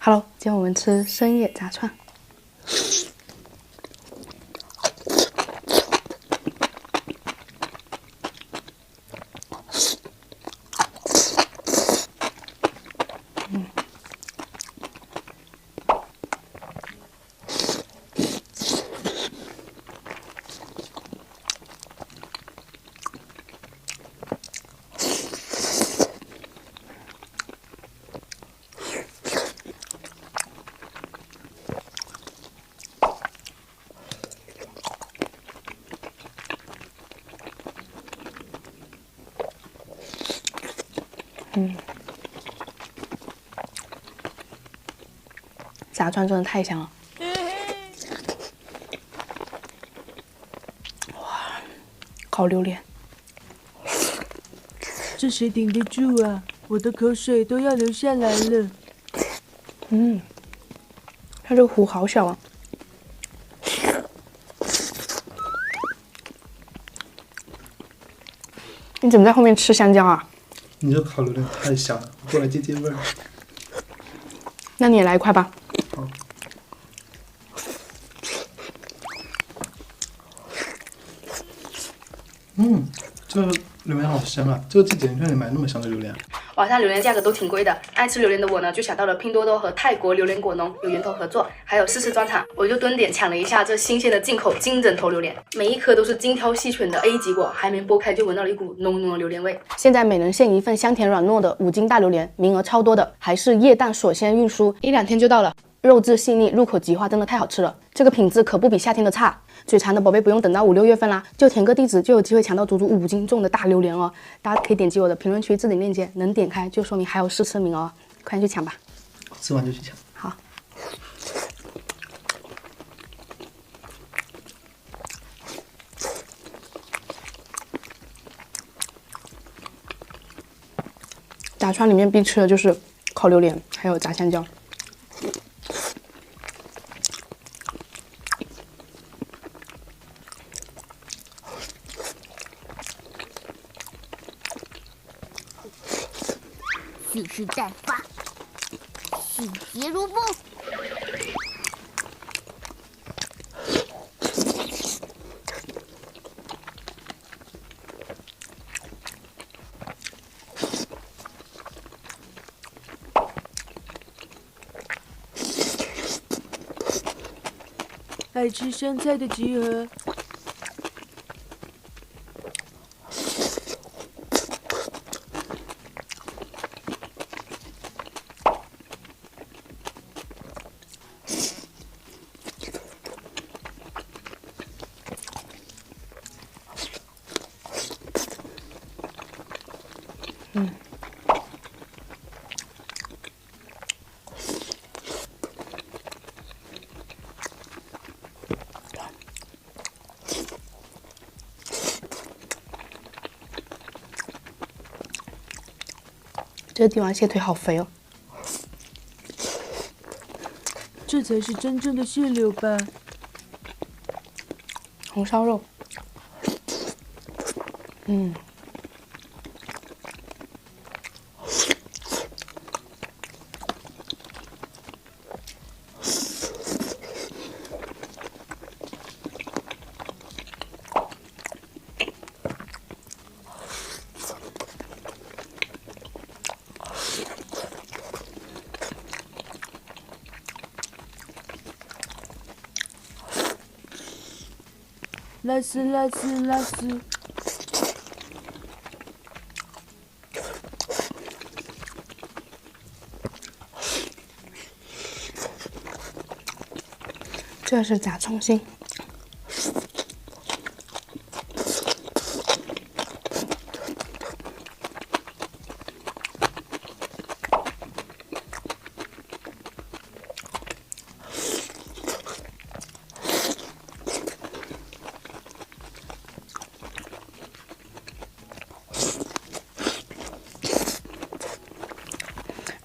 Hello，今天我们吃深夜炸串。炸串真的太香了，哇，烤榴莲，这谁顶得住啊？我的口水都要流下来了。它这个壶好小啊！你怎么在后面吃香蕉啊？你这烤榴莲太香了，过来接接味儿。那你也来一块吧。好。这个榴莲好香啊！这个季节你看你买那么香的榴莲。网上榴莲价格都挺贵的，爱吃榴莲的我呢，就想到了拼多多和泰国榴莲果农有源头合作，还有试吃专场，我就蹲点抢了一下这新鲜的进口金枕头榴莲，每一颗都是精挑细选的 A 级果，还没剥开就闻到了一股浓浓的榴莲味。现在每人限一份香甜软糯的5斤大榴莲，名额超多的，还是液氮锁鲜运输，1-2天就到了。肉质细腻，入口即化，真的太好吃了。这个品质可不比夏天的差。嘴馋的宝贝不用等到5-6月份啦，就填个地址就有机会抢到足足5斤重的大榴莲哦。大家可以点击我的评论区置顶链接，能点开就说明还有试吃名额，快点去抢吧。吃完就去抢。好。炸串里面必吃的就是烤榴莲，还有炸香蕉。蓄势待发，迅捷如风。爱吃香菜的集合。这个帝王蟹腿好肥哦，这才是真正的蟹柳吧？红烧肉，拉丝拉丝拉丝。这是炸葱心。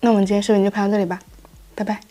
那我们今天视频就拍到这里吧，拜拜。